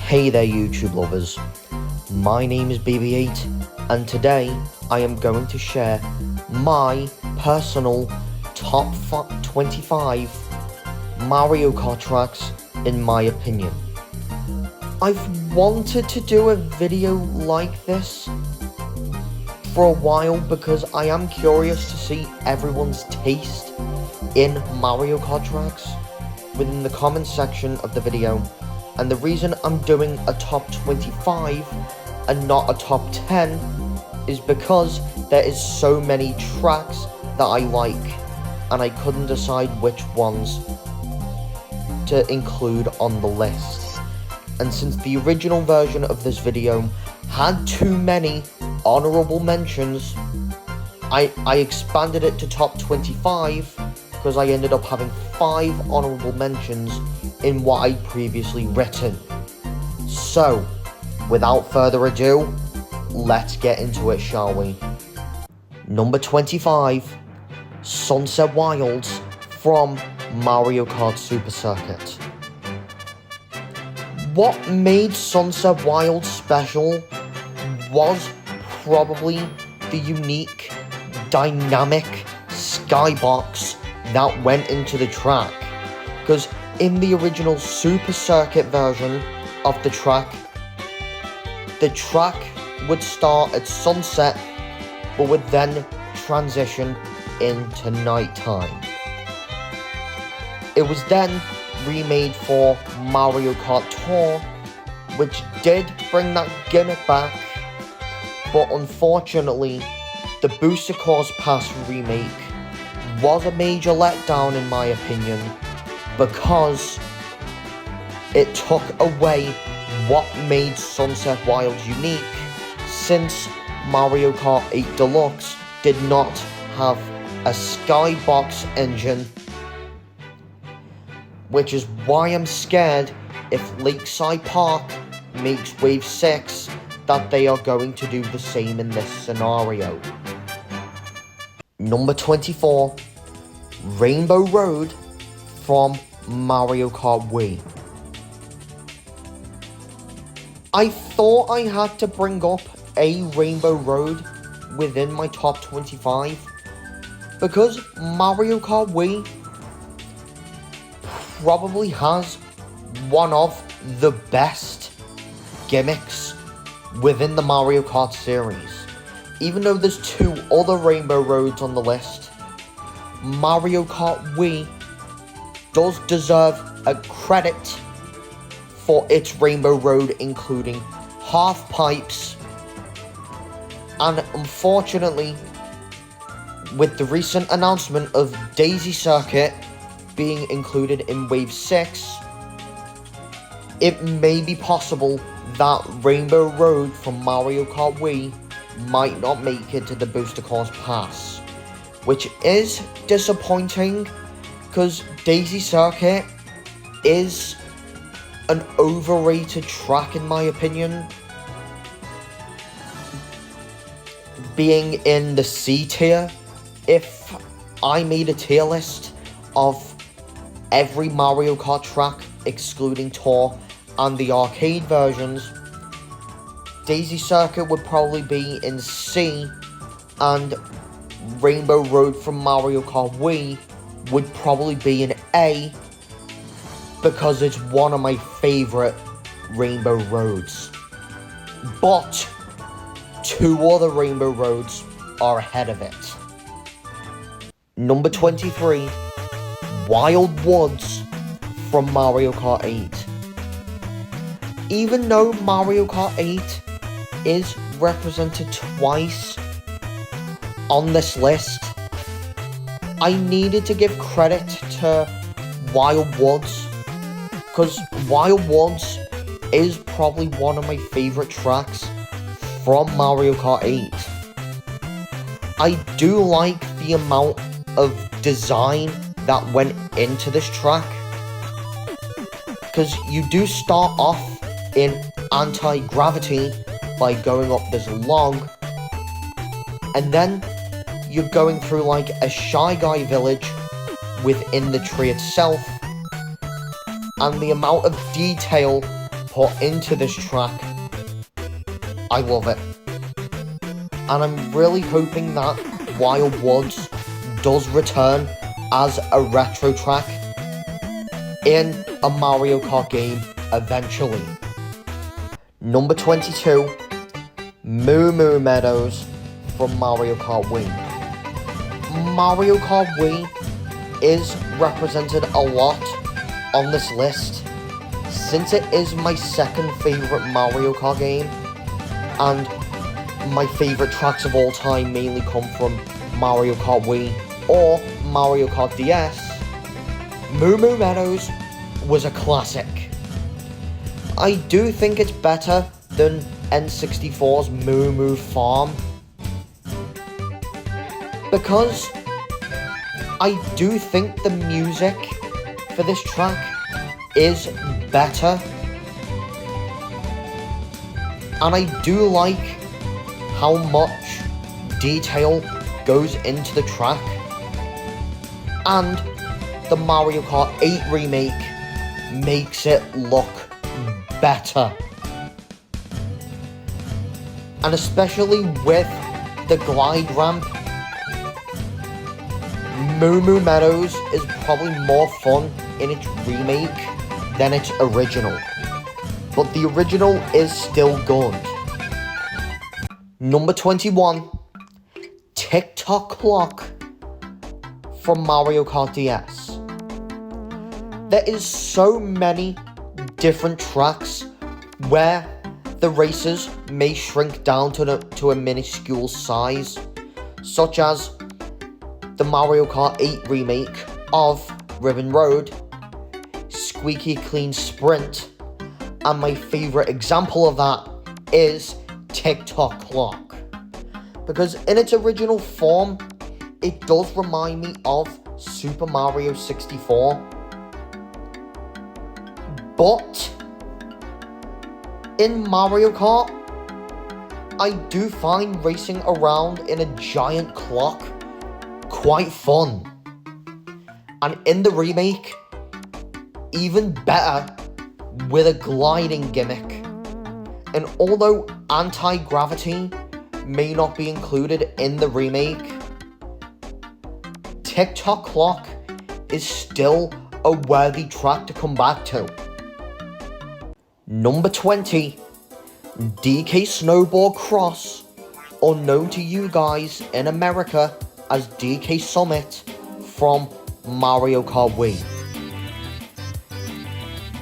Hey there YouTube lovers, my name is BB8 and today I am going to share my personal top 25 Mario Kart tracks in my opinion. I've wanted to do a video like this for a while because I am curious to see everyone's taste in Mario Kart tracks within the comment section of the video. And the reason I'm doing a top 25 and not a top 10 is because there is so many tracks that I like and I couldn't decide which ones to include on the list. And since the original version of this video had too many honorable mentions, I expanded it to top 25 because I ended up having 5 honorable mentions in what I'd previously written. So, without further ado, let's get into it, shall we? Number 25, Sunset Wilds from Mario Kart Super Circuit. What made Sunset Wilds special was probably the unique, dynamic skybox that went into the track. Because in the original Super Circuit version of the track would start at sunset, but would then transition into nighttime. It was then remade for Mario Kart Tour, which did bring that gimmick back, but unfortunately, the Booster Course Pass remake was a major letdown in my opinion, because it took away what made Sunset Wilds unique, since Mario Kart 8 Deluxe did not have a skybox engine, which is why I'm scared if Lakeside Park makes Wave 6 that they are going to do the same in this scenario. Number 24, Rainbow Road from Mario Kart Wii. I thought I had to bring up a Rainbow Road within my top 25 because Mario Kart Wii probably has one of the best gimmicks within the Mario Kart series. Even though there's 2 other Rainbow Roads on the list, Mario Kart Wii does deserve a credit for its Rainbow Road, including half pipes, and unfortunately, with the recent announcement of Daisy Circuit being included in Wave 6, it may be possible that Rainbow Road from Mario Kart Wii might not make it to the Booster Course Pass, which is disappointing because Daisy Circuit is an overrated track in my opinion, being in the C tier. If I made a tier list of every Mario Kart track excluding Tour and the arcade versions, Daisy Circuit would probably be in C, and Rainbow Road from Mario Kart Wii would probably be in A, because it's one of my favourite Rainbow Roads. But 2 other Rainbow Roads are ahead of it. Number 23, Wild Woods from Mario Kart 8. Even though Mario Kart 8 is represented twice on this list, I needed to give credit to Wild Woods, because Wild Woods is probably one of my favourite tracks from Mario Kart 8. I do like the amount of design that went into this track, because you do start off in anti-gravity by going up this log, and then you're going through like a Shy Guy village within the tree itself, and the amount of detail put into this track. I love it. And I'm really hoping that Wild Woods does return as a retro track in a Mario Kart game eventually. Number 22, Moo Moo Meadows from Mario Kart Wii. Mario Kart Wii is represented a lot on this list, since it is my second favourite Mario Kart game, and my favourite tracks of all time mainly come from Mario Kart Wii or Mario Kart DS. Moo Moo Meadows was a classic. I do think it's better than N64's Moo Moo Farm, because I do think the music for this track is better, and I do like how much detail goes into the track, and the Mario Kart 8 remake makes it look better. And especially with the glide ramp, Moo Moo Meadows is probably more fun in its remake than its original, but the original is still good. Number 21, Tick-Tock Clock from Mario Kart DS. There is so many different tracks where the races may shrink down to a minuscule size, such as the Mario Kart 8 remake of Ribbon Road, Squeaky Clean Sprint, and my favourite example of that is Tick-Tock Clock. Because in its original form, it does remind me of Super Mario 64. But in Mario Kart, I do find racing around in a giant clock quite fun. And in the remake, even better with a gliding gimmick. And although anti-gravity may not be included in the remake, Tick-Tock Clock is still a worthy track to come back to. Number 20, DK Snowboard Cross, or known to you guys in America as DK Summit from Mario Kart Wii.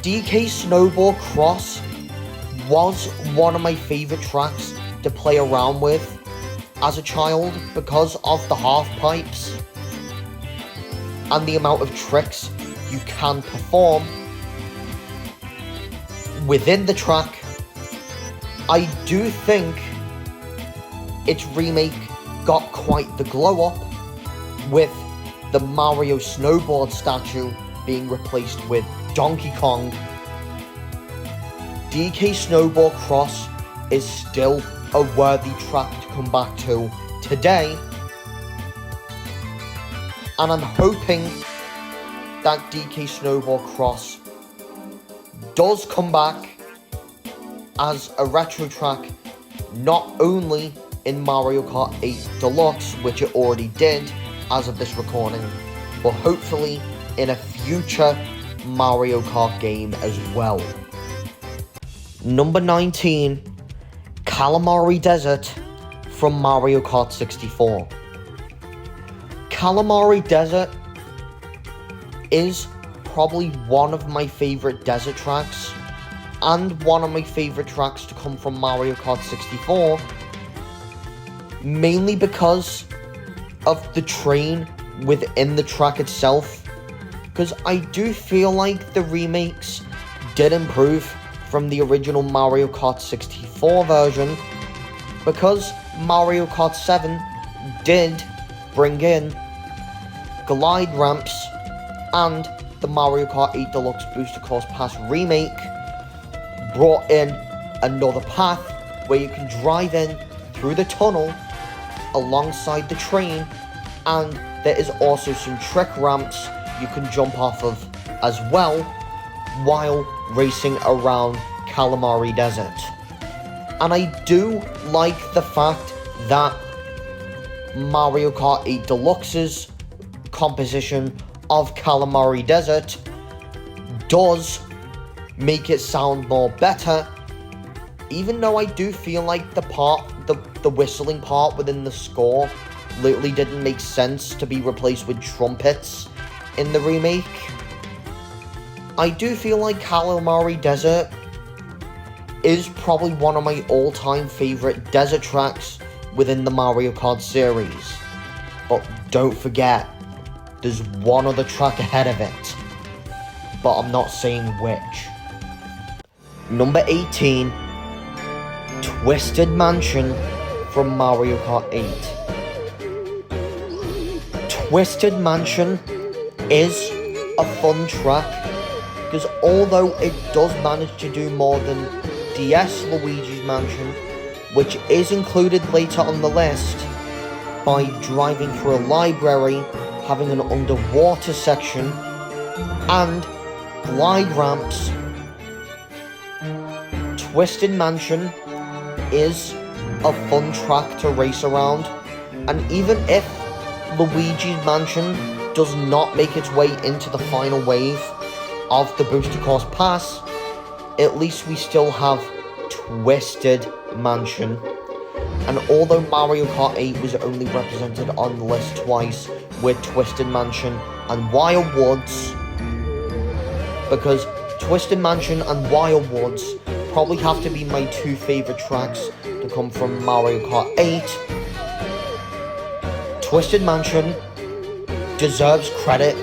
DK Snowboard Cross was one of my favourite tracks to play around with as a child because of the half pipes and the amount of tricks you can perform within the track. I do think its remake got quite the glow up, with the Mario Snowboard statue being replaced with Donkey Kong. DK Snowboard Cross is still a worthy track to come back to today, and I'm hoping that DK Snowboard Cross does come back as a retro track, not only in Mario Kart 8 Deluxe, which it already did as of this recording, but hopefully in a future Mario Kart game as well. Number 19, Kalamari Desert from Mario Kart 64. Kalamari Desert is probably one of my favourite desert tracks, and one of my favourite tracks to come from Mario Kart 64, mainly because of the train within the track itself, because I do feel like the remakes did improve from the original Mario Kart 64 version, because Mario Kart 7 did bring in glide ramps, and the Mario Kart 8 Deluxe Booster Course Pass remake brought in another path where you can drive in through the tunnel alongside the train, and there is also some trick ramps you can jump off of as well while racing around Kalamari Desert. And I do like the fact that Mario Kart 8 Deluxe's composition of Kalamari Desert does make it sound more better, even though I do feel like the whistling part within the score literally didn't make sense to be replaced with trumpets in the remake. I do feel like Kalamari Desert is probably one of my all-time favorite desert tracks within the Mario Kart series. But don't forget, there's one other track ahead of it, but I'm not saying which. Number 18, Twisted Mansion from Mario Kart 8. Twisted Mansion is a fun track, because although it does manage to do more than DS Luigi's Mansion, which is included later on the list, by driving through a library, having an underwater section, and glide ramps, Twisted Mansion is a fun track to race around. And even if Luigi's Mansion does not make its way into the final wave of the Booster Course Pass, at least we still have Twisted Mansion. And although Mario Kart 8 was only represented on the list twice with Twisted Mansion and Wild Woods, because Twisted Mansion and Wild Woods probably have to be my two favourite tracks to come from Mario Kart 8, Twisted Mansion deserves credit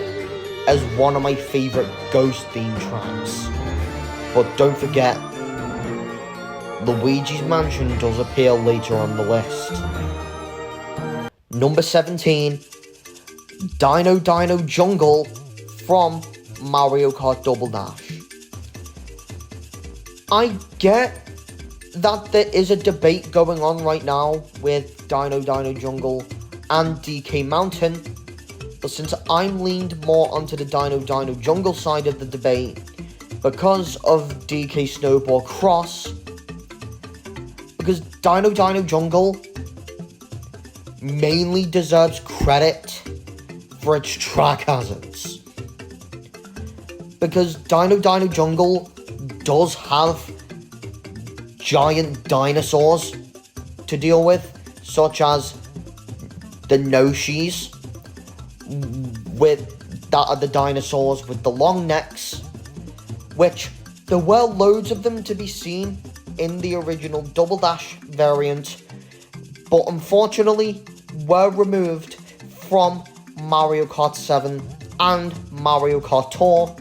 as one of my favourite Ghost theme tracks. But don't forget, Luigi's Mansion does appear later on the list. Number 17, Dino Dino Jungle from Mario Kart Double Dash. I get that there is a debate going on right now with Dino Dino Jungle and DK Mountain, but since I'm leaned more onto the Dino Dino Jungle side of the debate because of DK Snowboard Cross, because Dino Dino Jungle mainly deserves credit for its track hazards. Because Dino Dino Jungle does have giant dinosaurs to deal with, such as the Noshis, with that are the dinosaurs with the long necks, which there were loads of them to be seen in the original Double Dash variant, but unfortunately were removed from Mario Kart 7 and Mario Kart Tour.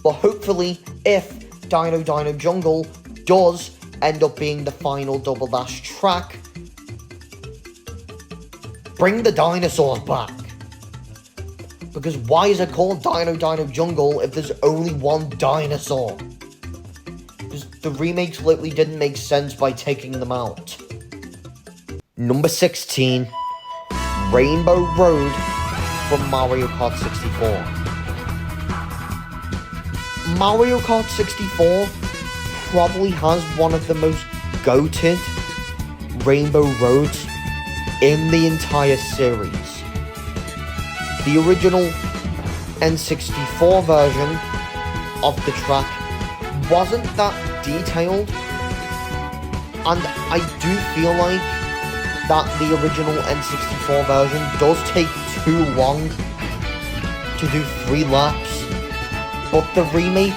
But hopefully, if Dino Dino Jungle does end up being the final Double Dash track, bring the dinosaurs back. Because why is it called Dino Dino Jungle if there's only one dinosaur? Because the remakes literally didn't make sense by taking them out. Number 16, Rainbow Road from Mario Kart 64. Mario Kart 64 probably has one of the most goated Rainbow Roads in the entire series. The original N64 version of the track wasn't that detailed, and I do feel like that the original N64 version does take too long to do 3 laps, but the remake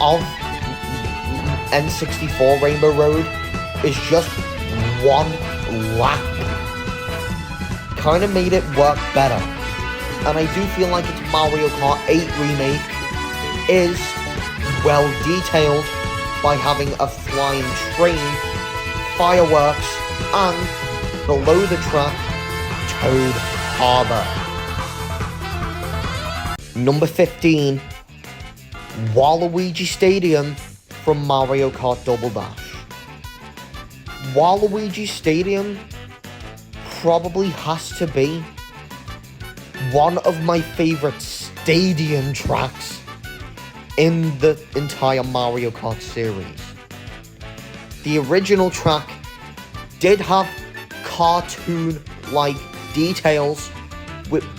of N64 Rainbow Road is just 1 lap. Kind of made it work better. And I do feel like its Mario Kart 8 remake is well detailed by having a flying train, fireworks, and below the track, Toad Harbor. Number 15, Waluigi Stadium from Mario Kart Double Dash. Waluigi Stadium probably has to be one of my favorite stadium tracks in the entire Mario Kart series. the original track did have cartoon-like details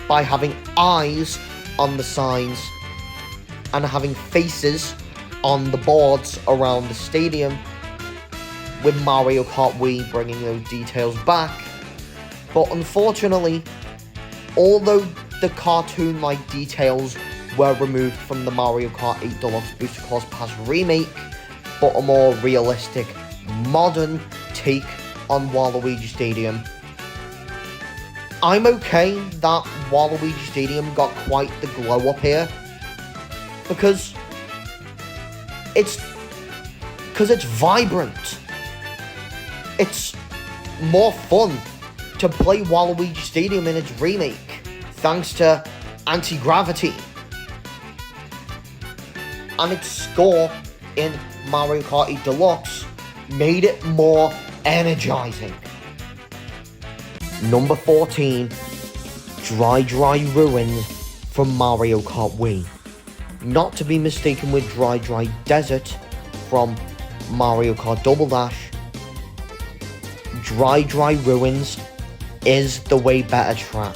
by having eyes on the signs and having faces on the boards around the stadium, with Mario Kart Wii bringing those details back. But unfortunately, although the cartoon-like details were removed from the Mario Kart 8 Deluxe Booster Course Pass remake, but a more realistic, modern take on Waluigi Stadium, I'm okay that Waluigi Stadium got quite the glow up here, because it's vibrant. It's more fun to play Waluigi Stadium in its remake, thanks to anti-gravity. And its score in Mario Kart 8 Deluxe made it more energizing. Number 14, Dry Ruins from Mario Kart Wii. Not to be mistaken with Dry Desert from Mario Kart Double Dash. Dry Ruins is the way better track,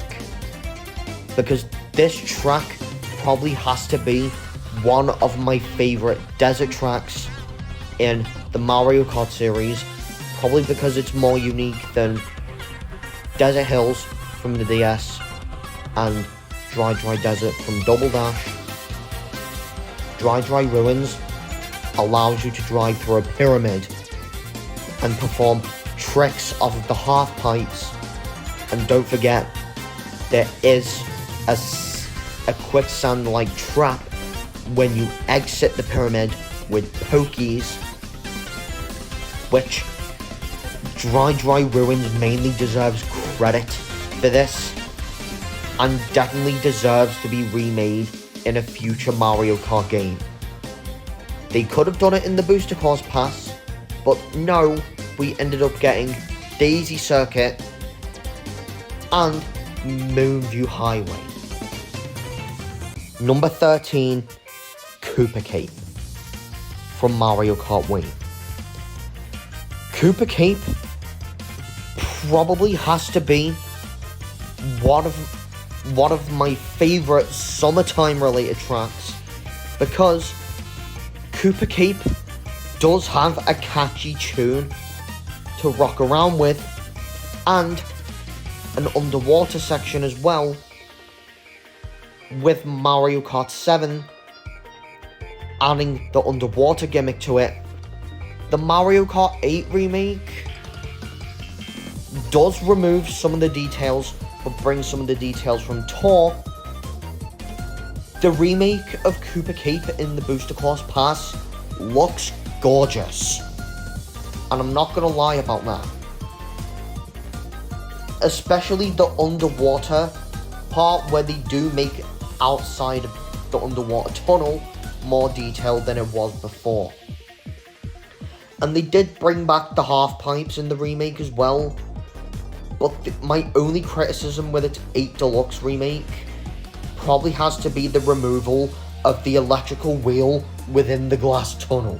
because this track probably has to be one of my favorite desert tracks in the Mario Kart series, probably because it's more unique than Desert Hills from the DS and Dry Desert from Double Dash. Dry Ruins allows you to drive through a pyramid and perform tricks off of the half pipes. And don't forget, there is a quicksand-like trap when you exit the pyramid with pokies, which Dry Ruins mainly deserves credit for this, and definitely deserves to be remade in a future Mario Kart game. They could have done it in the Booster Course Pass, but no, we ended up getting Daisy Circuit and Moonview Highway. Number 13, Koopa Cape from Mario Kart Wii. Koopa Cape probably has to be one of my favorite summertime related tracks, because Koopa Cape does have a catchy tune to rock around with, and an underwater section as well, with Mario Kart 7 adding the underwater gimmick to it. The Mario Kart 8 remake does remove some of the details, but brings some of the details from Tock. The remake of Koopa Cape in the Booster Course Pass looks gorgeous, and I'm not gonna lie about that. Especially the underwater part, where they do make outside of the underwater tunnel more detailed than it was before. And they did bring back the half pipes in the remake as well. But my only criticism with its 8 Deluxe remake probably has to be the removal of the electrical wheel within the glass tunnel.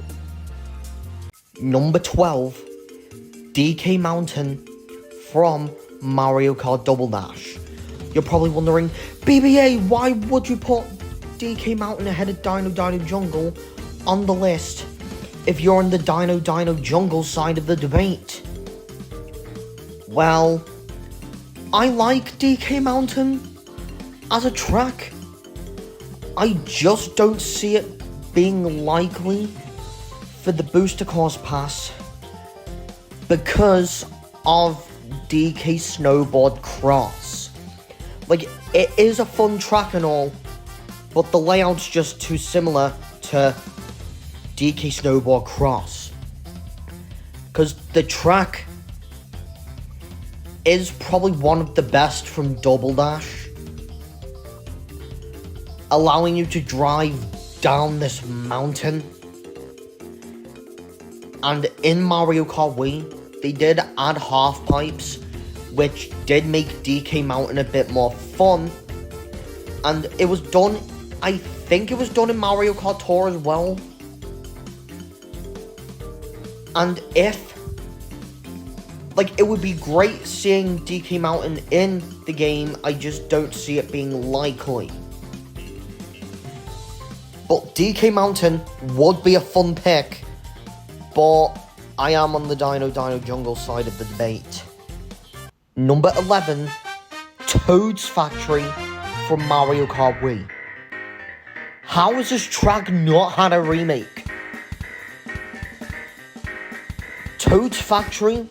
Number 12, DK Mountain from Mario Kart Double Dash. You're probably wondering, BB8, why would you put DK Mountain ahead of Dino Jungle on the list if you're on the Dino Jungle side of the debate? Well, I like DK Mountain as a track. I just don't see it being likely for the Booster Course Pass because of DK Snowboard Cross. Like, it is a fun track and all, but the layout's just too similar to DK Snowboard Cross. Because the track is probably one of the best from Double Dash, allowing you to drive down this mountain. And in Mario Kart Wii, they did add half pipes, which did make DK Mountain a bit more fun. And it was done, I think it was done in Mario Kart Tour as well. And if, like, it would be great seeing DK Mountain in the game, I just don't see it being likely. But DK Mountain would be a fun pick, but I am on the Dino Jungle side of the debate. Number 11, Toad's Factory from Mario Kart Wii. How has this track not had a remake? Toad's Factory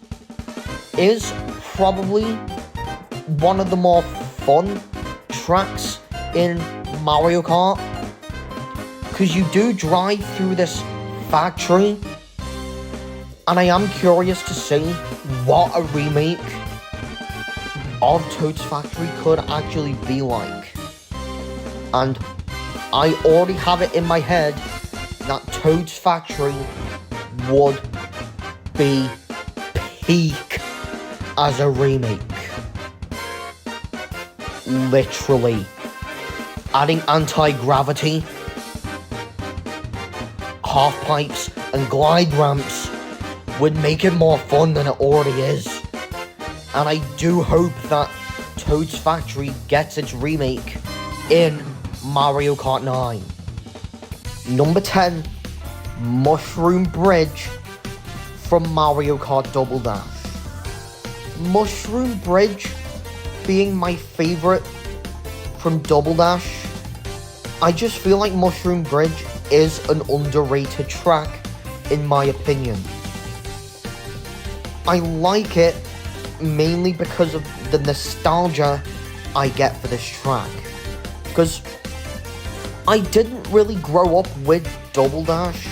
is probably one of the more fun tracks in Mario Kart, because you do drive through this factory, and I am curious to see what a remake of Toad's Factory could actually be like. And I already have it in my head that Toad's Factory would be peak as a remake. Literally. Adding anti-gravity, half pipes, and glide ramps would make it more fun than it already is. And I do hope that Toad's Factory gets its remake in Mario Kart 9. Number 10, Mushroom Bridge from Mario Kart Double Dash. Mushroom Bridge being my favourite from Double Dash, I just feel like Mushroom Bridge is an underrated track, in my opinion. I like it mainly because of the nostalgia I get for this track. Because I didn't really grow up with Double Dash,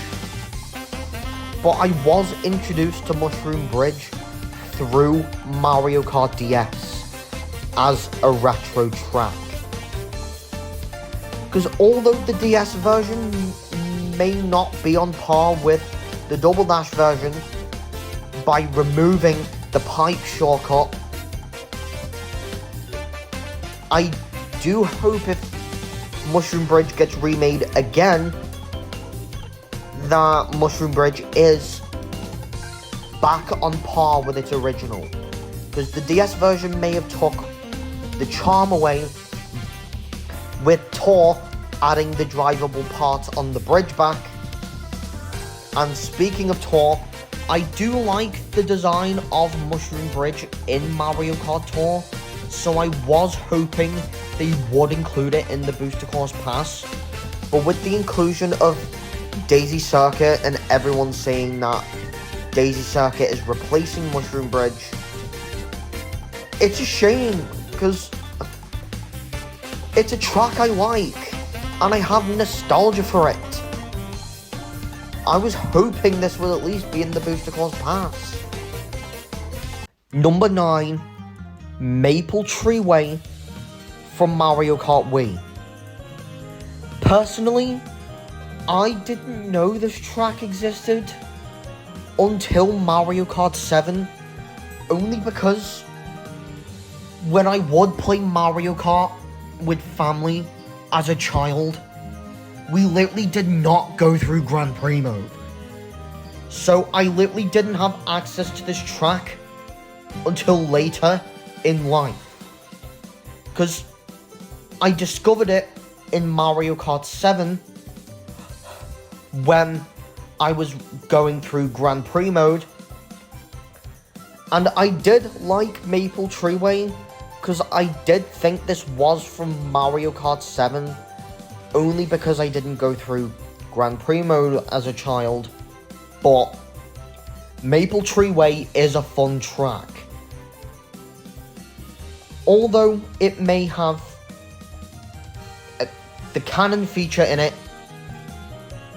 but I was introduced to Mushroom Bridge through Mario Kart DS as a retro track. Because although the DS version may not be on par with the Double Dash version by removing the pipe shortcut, I do hope if Mushroom Bridge gets remade again, that Mushroom Bridge is back on par with its original. Because the DS version may have took the charm away, with Tock adding the drivable parts on the bridge back. And speaking of Tock, I do like the design of Mushroom Bridge in Mario Kart Tour, so I was hoping they would include it in the Booster Course Pass. But with the inclusion of Daisy Circuit and everyone saying that Daisy Circuit is replacing Mushroom Bridge, it's a shame, because it's a track I like, and I have nostalgia for it. I was hoping this would at least be in the Booster Course Pass. Number 9, Maple Treeway from Mario Kart Wii. Personally, I didn't know this track existed until Mario Kart 7, only because when I would play Mario Kart with family as a child, we literally did not go through Grand Prix mode. So I literally didn't have access to this track until later in life. Because I discovered it in Mario Kart 7 when I was going through Grand Prix mode. And I did like Maple Treeway, because I did think this was from Mario Kart 7, only because I didn't go through Grand Prix mode as a child. But Maple Treeway is a fun track. Although it may have the cannon feature in it,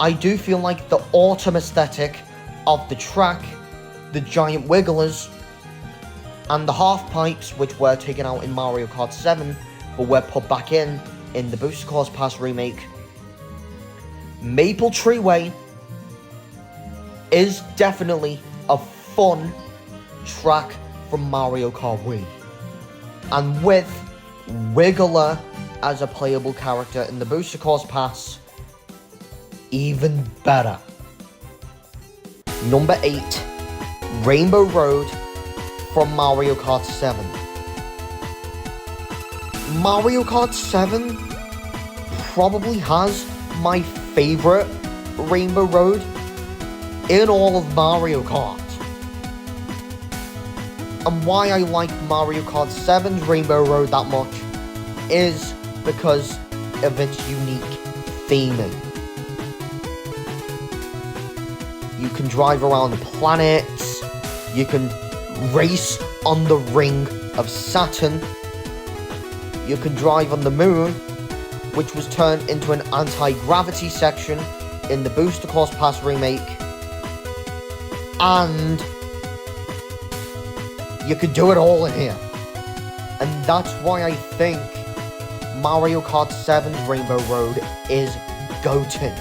I do feel like the autumn aesthetic of the track, the giant wigglers, and the half pipes, which were taken out in Mario Kart 7 but were put back in the Booster Course Pass remake, Maple Treeway is definitely a fun track from Mario Kart Wii. And with Wiggler as a playable character in the Booster Course Pass, even better. Number 8, Rainbow Road from Mario Kart 7. Mario Kart 7 probably has my favorite Rainbow Road in all of Mario Kart. And why I like Mario Kart 7's Rainbow Road that much is because of its unique theming. You can drive around the planets, you can race on the ring of Saturn, you can drive on the moon, which was turned into an anti-gravity section in the Booster Course Pass remake, and you can do it all in here. And that's why I think Mario Kart 7's Rainbow Road is goated,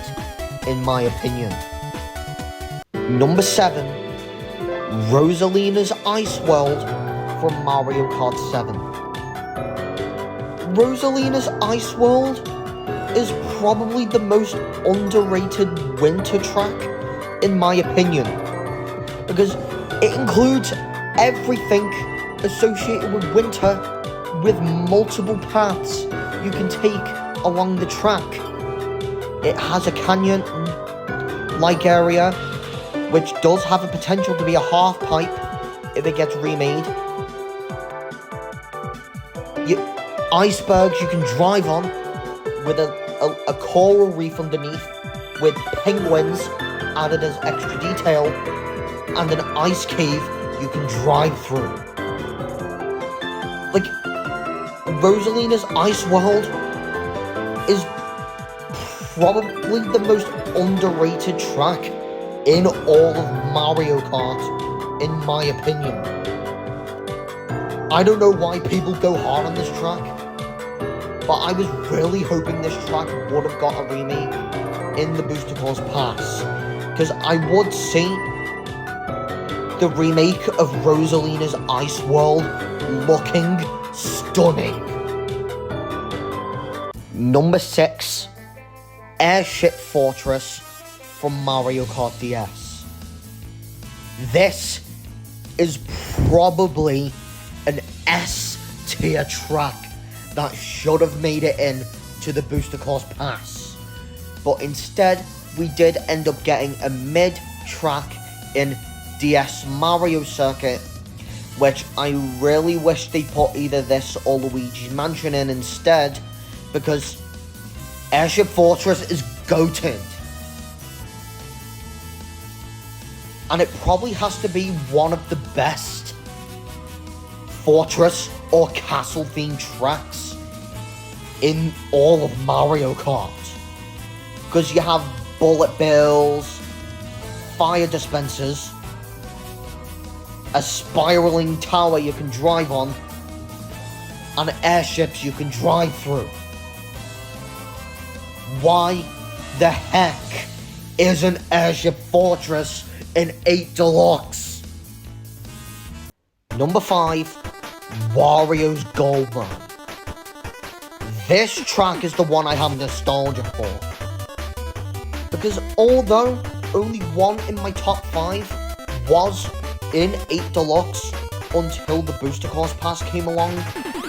in my opinion. Number 7, Rosalina's Ice World from Mario Kart 7. Rosalina's Ice World is probably the most underrated winter track, in my opinion, because it includes everything associated with winter, with multiple paths you can take along the track. It has a canyon-like area, which does have a potential to be a half pipe if it gets remade. Icebergs you can drive on with a coral reef underneath with penguins added as extra detail, and an ice cave you can drive through. Like, Rosalina's Ice World is probably the most underrated track in all of Mario Kart, in my opinion. I don't know why people go hard on this track, but I was really hoping this track would have got a remake in the Booster Course Pass, because I would see the remake of Rosalina's Ice World looking stunning. Number 6, Airship Fortress from Mario Kart DS. This is probably an S tier track that should have made it in to the Booster Course Pass, but instead we did end up getting a mid track in DS Mario Circuit, which I really wish they put either this or Luigi's Mansion in instead, because Airship Fortress is goated. And it probably has to be one of the best fortress or castle themed tracks in all of Mario Kart. Because you have bullet bills, fire dispensers, a spiraling tower you can drive on, and airships you can drive through. Why the heck isn't Airship Fortress in 8 Deluxe? Number 5, Wario's Gold Mine. This track is the one I have nostalgia for, because although only one in my top 5 was in 8 Deluxe until the Booster Course Pass came along,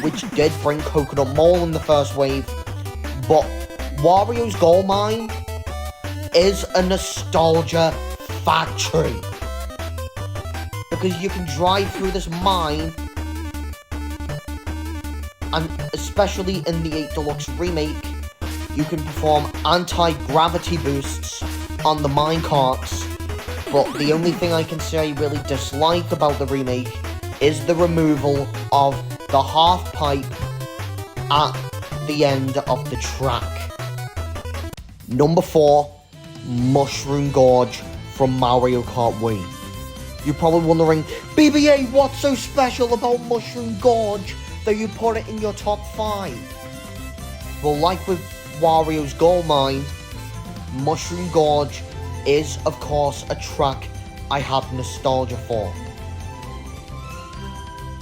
which did bring Coconut Mall in the first wave, but Wario's Gold Mine is a nostalgia factory, because you can drive through this mine, and especially in the 8 Deluxe remake, you can perform anti-gravity boosts on the mine carts. But the only thing I can say I really dislike about the remake is the removal of the half pipe at the end of the track. Number 4, Mushroom Gorge from Mario Kart Wii. You're probably wondering, BB8, what's so special about Mushroom Gorge that you put it in your top 5? Well, like with Wario's Gold Mine, Mushroom Gorge is, of course, a track I have nostalgia for.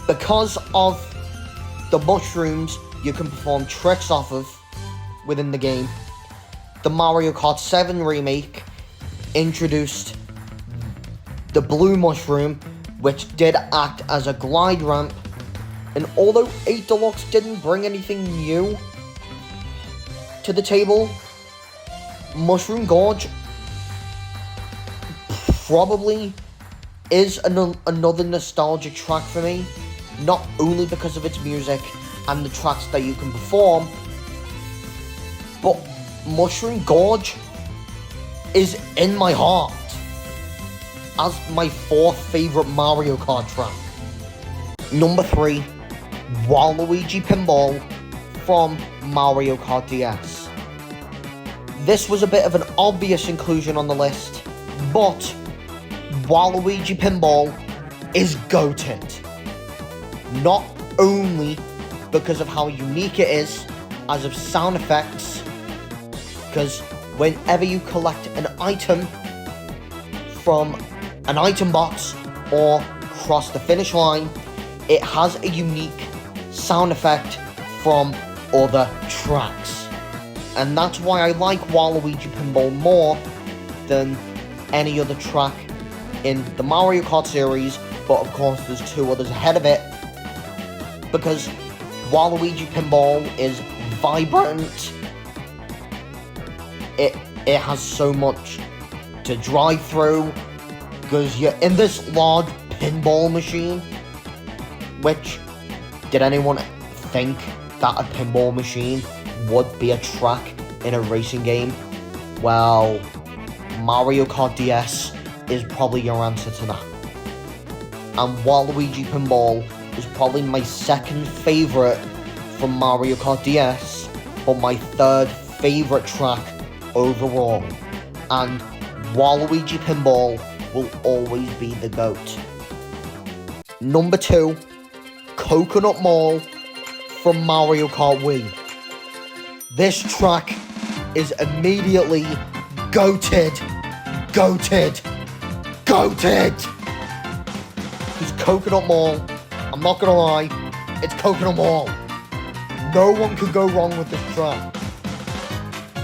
Because of the mushrooms you can perform tricks off of within the game, the Mario Kart 7 remake introduced the blue mushroom, which did act as a glide ramp. And although 8 Deluxe didn't bring anything new to the table, Mushroom Gorge probably is another nostalgic track for me, not only because of its music and the tracks that you can perform, but Mushroom Gorge is in my heart as my 4th favourite Mario Kart track. Number 3, Waluigi Pinball from Mario Kart DS. This was a bit of an obvious inclusion on the list, but Waluigi Pinball is goated. Not only because of how unique it is as of sound effects, because whenever you collect an item from an item box or cross the finish line, it has a unique sound effect from other tracks. And that's why I like Waluigi Pinball more than any other track in the Mario Kart series, but of course there's 2 others ahead of it, because Waluigi Pinball is vibrant, it has so much to drive through, because you're in this large pinball machine, which, did anyone think that a pinball machine would be a track in a racing game? Well, Mario Kart DS is probably your answer to that. And Waluigi Pinball is probably my 2nd favourite from Mario Kart DS, but my 3rd favourite track overall. And Waluigi Pinball will always be the GOAT. Number 2, Coconut Mall from Mario Kart Wii. This track is immediately goated. Because Coconut Mall, I'm not gonna lie, it's Coconut Mall. No one could go wrong with this track.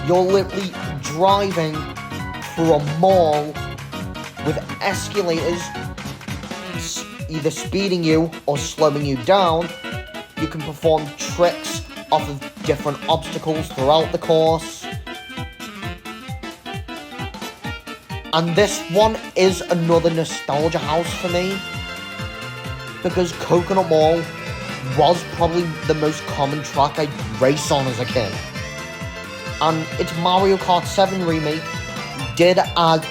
You're literally driving through a mall with escalators either speeding you or slowing you down. You can perform tricks off of different obstacles throughout the course. And this one is another nostalgia house for me, because Coconut Mall was probably the most common track I'd race on as a kid. And its Mario Kart 7 remake did add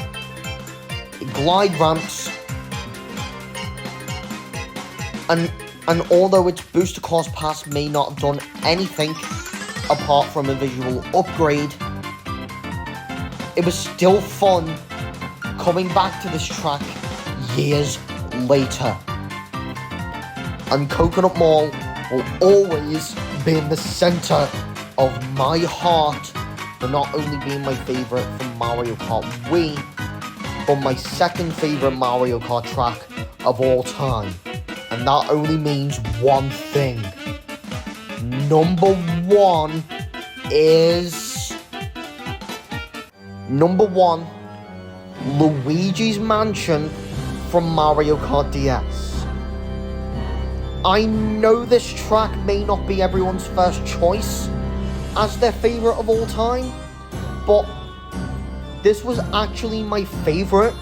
glide ramps, and although its Booster Course Pass may not have done anything apart from a visual upgrade, it was still fun coming back to this track years later. And Coconut Mall will always be in the centre of my heart for not only being my favourite from Mario Kart Wii, but my 2nd favourite Mario Kart track of all time. And that only means one thing. Number 1 is... Number 1, Luigi's Mansion from Mario Kart DS. I know this track may not be everyone's first choice as their favourite of all time, but this was actually my favourite,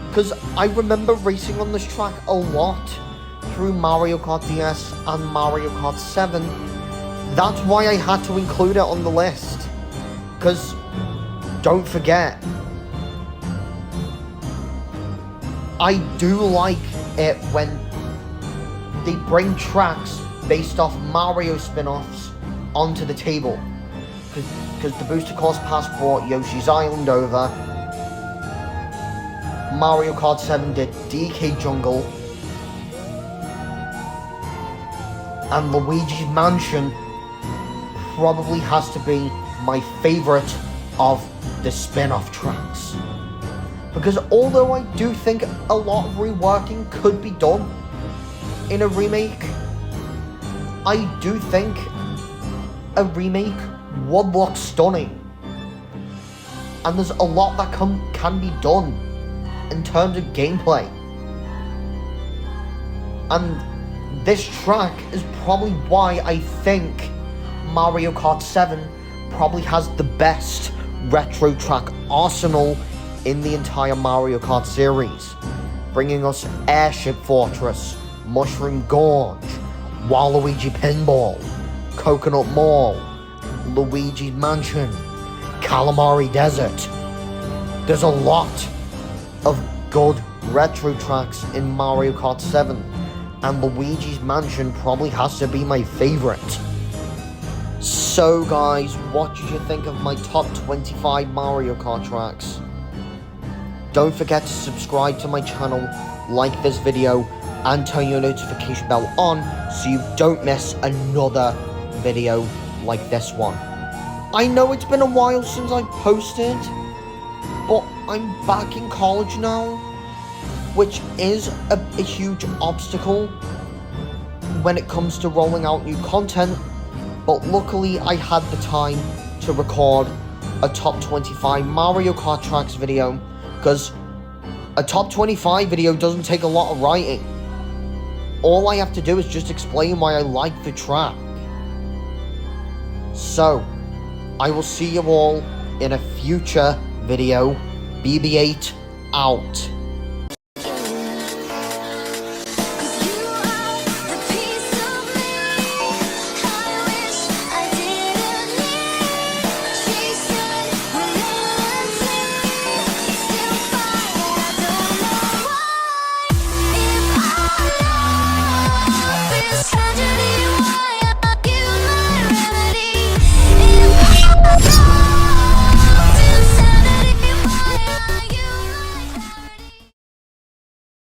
because I remember racing on this track a lot through Mario Kart DS and Mario Kart 7. That's why I had to include it on the list, because don't forget, I do like it when they bring tracks based off Mario spin-offs onto the table, because the Booster Course Pass brought Yoshi's Island over, Mario Kart 7 did DK Jungle, and Luigi's Mansion probably has to be my favourite of the spin-off tracks. Because although I do think a lot of reworking could be done in a remake, I do think a remake would look stunning. And there's a lot that can be done in terms of gameplay. And this track is probably why I think Mario Kart 7 probably has the best retro track arsenal in the entire Mario Kart series, bringing us Airship Fortress, Mushroom Gorge, Waluigi Pinball, Coconut Mall, Luigi's Mansion, Kalamari Desert. There's a lot of good retro tracks in Mario Kart 7, and Luigi's Mansion probably has to be my favourite. So guys, what did you think of my top 25 Mario Kart tracks? Don't forget to subscribe to my channel, like this video, and turn your notification bell on so you don't miss another video like this one. I know it's been a while since I posted, but I'm back in college now, which is a huge obstacle when it comes to rolling out new content. But luckily I had the time to record a top 25 Mario Kart tracks video, because a top 25 video doesn't take a lot of writing. All I have to do is just explain why I like the track. So, I will see you all in a future video. BB8 out.